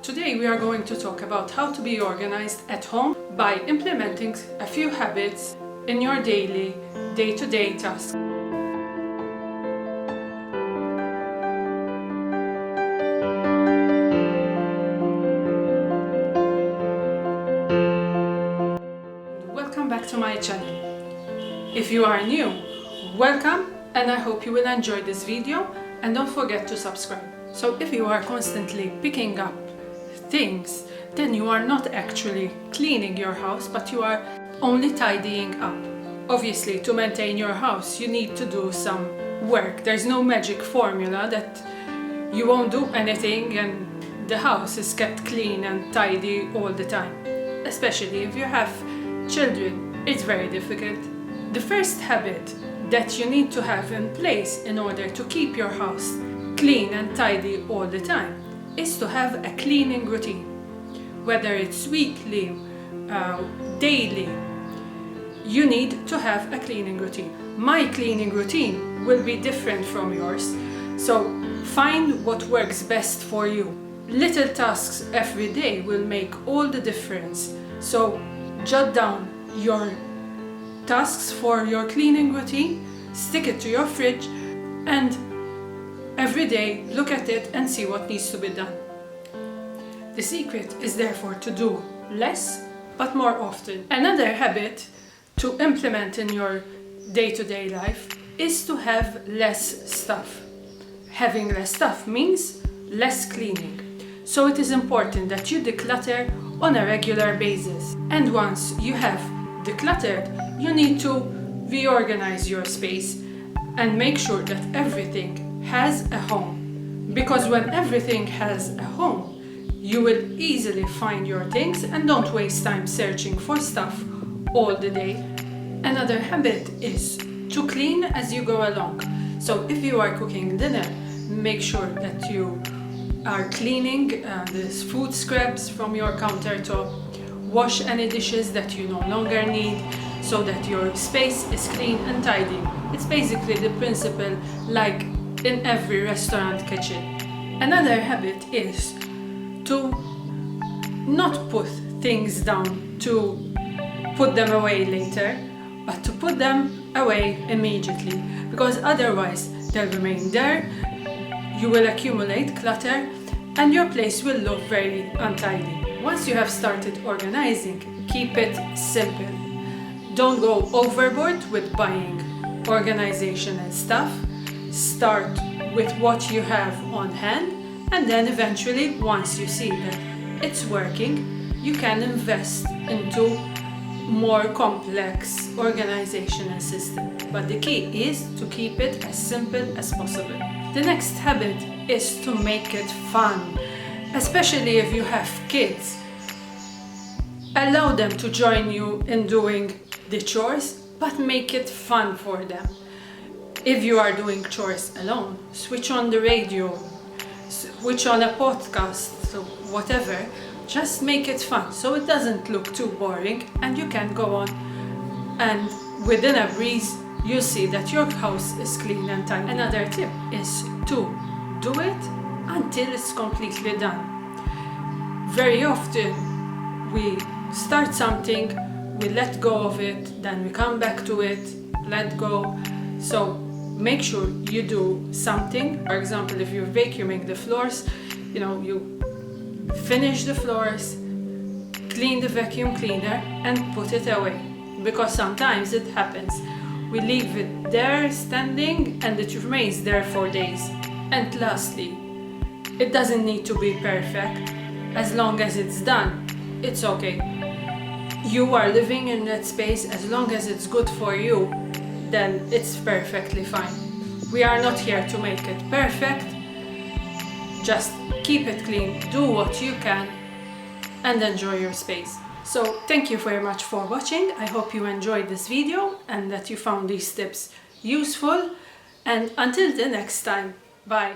Today we are going to talk about how to be organized at home by implementing a few habits in your daily, day-to-day tasks. Welcome back to my channel. If you are new, welcome, and I hope you will enjoy this video, and don't forget to subscribe. So if you are constantly picking up things, then you are not actually cleaning your house, but you are only tidying up. Obviously, to maintain your house, you need to do some work. There's no magic formula that you won't do anything and the house is kept clean and tidy all the time. Especially if you have children, it's very difficult. The first habit that you need to have in place in order to keep your house clean and tidy all the time is to have a cleaning routine. Whether it's weekly, daily, you need to have a cleaning routine. My cleaning routine will be different from yours, so find what works best for you. Little tasks every day will make all the difference, so jot down your tasks for your cleaning routine, stick it to your fridge, and every day look at it and see what needs to be done. The secret is therefore to do less but more often. Another habit to implement in your day-to-day life is to have less stuff. Having less stuff means less cleaning. So it is important that you declutter on a regular basis. And once you have decluttered, you need to reorganize your space and make sure that everything has a home. Because when everything has a home, you will easily find your things and don't waste time searching for stuff all the day. Another habit is to clean as you go along. So if you are cooking dinner, make sure that you are cleaning the food scraps from your countertop. Wash any dishes that you no longer need so that your space is clean and tidy. It's basically the principle like in every restaurant kitchen. Another habit is to not put things down to put them away later, but to put them away immediately, because otherwise they'll remain there, you will accumulate clutter, and your place will look very untidy. Once you have started organizing, keep it simple. Don't go overboard with buying organizational stuff. Start with what you have on hand, and then eventually, once you see that it's working, you can invest into more complex organizational system. But the key is to keep it as simple as possible. The next habit is to make it fun, especially if you have kids. Allow them to join you in doing the chores, but make it fun for them. If you are doing chores alone, switch on the radio, switch on a podcast, so whatever, just make it fun so it doesn't look too boring and you can go on, and within a breeze you'll see that your house is clean and tidy. Another tip is to do it until it's completely done. Very often we start something, we let go of it, then we come back to it, let go. So make sure you do something. For example, if you're vacuuming the floors, you finish the floors, clean the vacuum cleaner and put it away. Because sometimes it happens. We leave it there standing and it remains there for days. And lastly, it doesn't need to be perfect. As long as it's done, it's okay. You are living in that space, as long as it's good for you, then it's perfectly fine. We are not here to make it perfect. Just keep it clean, do what you can, and enjoy your space. So thank you very much for watching. I hope you enjoyed this video and that you found these tips useful. And until the next time, bye.